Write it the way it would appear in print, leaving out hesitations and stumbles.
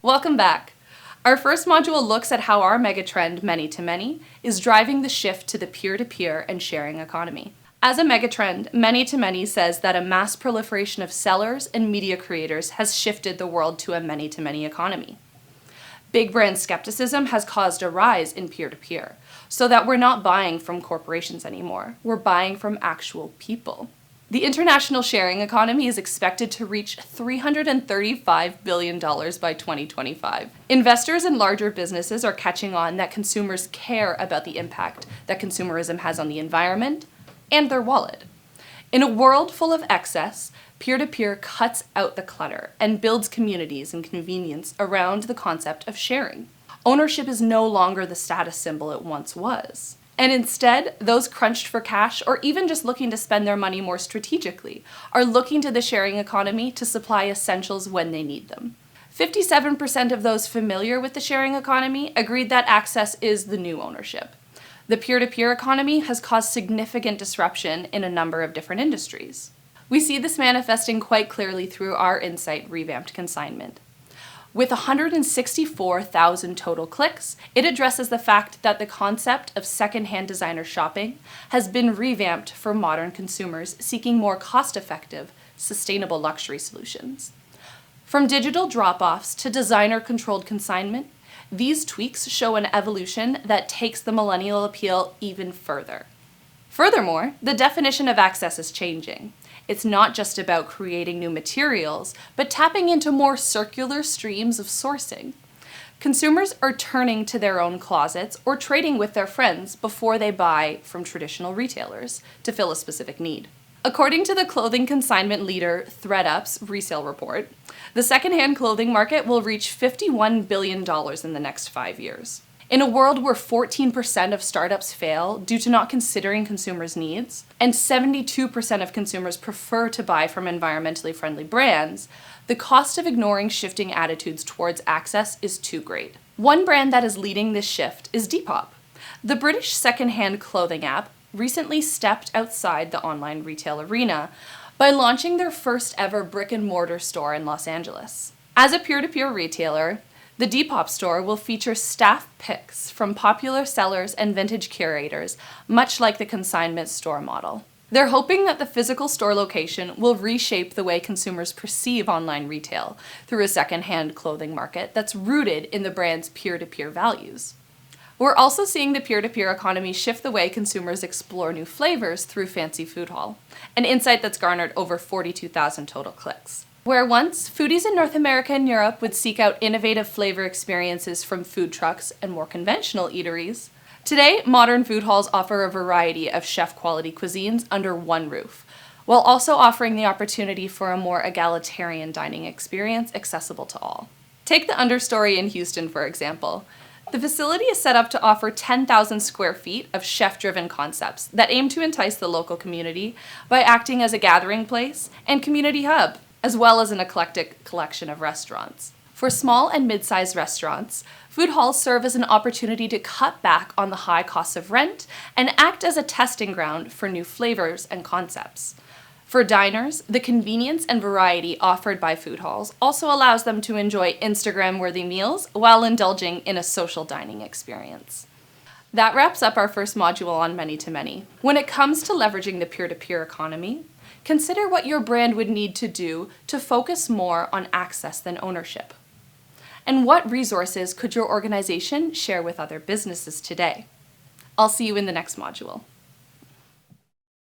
Welcome back. Our first module looks at how our megatrend many-to-many is driving the shift to the peer-to-peer and sharing economy. As a megatrend, many-to-many says that a mass proliferation of sellers and media creators has shifted the world to a many-to-many economy. Big brand skepticism has caused a rise in peer-to-peer, so that we're not buying from corporations anymore. We're buying from actual people. The international sharing economy is expected to reach $335 billion by 2025. Investors and larger businesses are catching on that consumers care about the impact that consumerism has on the environment and their wallet. In a world full of excess, peer-to-peer cuts out the clutter and builds communities and convenience around the concept of sharing. Ownership is no longer the status symbol it once was. And instead, those crunched for cash or even just looking to spend their money more strategically are looking to the sharing economy to supply essentials when they need them. 57% of those familiar with the sharing economy agreed that access is the new ownership. The peer-to-peer economy has caused significant disruption in a number of different industries. We see this manifesting quite clearly through our Insight revamped consignment. With 164,000 total clicks, it addresses the fact that the concept of secondhand designer shopping has been revamped for modern consumers seeking more cost-effective, sustainable luxury solutions. From digital drop-offs to designer-controlled consignment, these tweaks show an evolution that takes the millennial appeal even further. Furthermore, the definition of access is changing. It's not just about creating new materials, but tapping into more circular streams of sourcing. Consumers are turning to their own closets or trading with their friends before they buy from traditional retailers to fill a specific need. According to the clothing consignment leader ThredUp's resale report, the secondhand clothing market will reach $51 billion in the next 5 years. In a world where 14% of startups fail due to not considering consumers' needs, and 72% of consumers prefer to buy from environmentally friendly brands, the cost of ignoring shifting attitudes towards access is too great. One brand that is leading this shift is Depop. The British secondhand clothing app recently stepped outside the online retail arena by launching their first ever brick-and-mortar store in Los Angeles. As a peer-to-peer retailer, the Depop store will feature staff picks from popular sellers and vintage curators, much like the consignment store model. They're hoping that the physical store location will reshape the way consumers perceive online retail through a secondhand clothing market that's rooted in the brand's peer-to-peer values. We're also seeing the peer-to-peer economy shift the way consumers explore new flavors through Fancy Food Hall, an insight that's garnered over 42,000 total clicks. Where once, foodies in North America and Europe would seek out innovative flavor experiences from food trucks and more conventional eateries, today modern food halls offer a variety of chef-quality cuisines under one roof, while also offering the opportunity for a more egalitarian dining experience accessible to all. Take the Understory in Houston, for example. The facility is set up to offer 10,000 square feet of chef-driven concepts that aim to entice the local community by acting as a gathering place and community hub, as well as an eclectic collection of restaurants. For small and mid-sized restaurants, food halls serve as an opportunity to cut back on the high costs of rent and act as a testing ground for new flavors and concepts. For diners, the convenience and variety offered by food halls also allows them to enjoy Instagram-worthy meals while indulging in a social dining experience. That wraps up our first module on many-to-many. When it comes to leveraging the peer-to-peer economy, consider what your brand would need to do to focus more on access than ownership. And what resources could your organization share with other businesses today? I'll see you in the next module.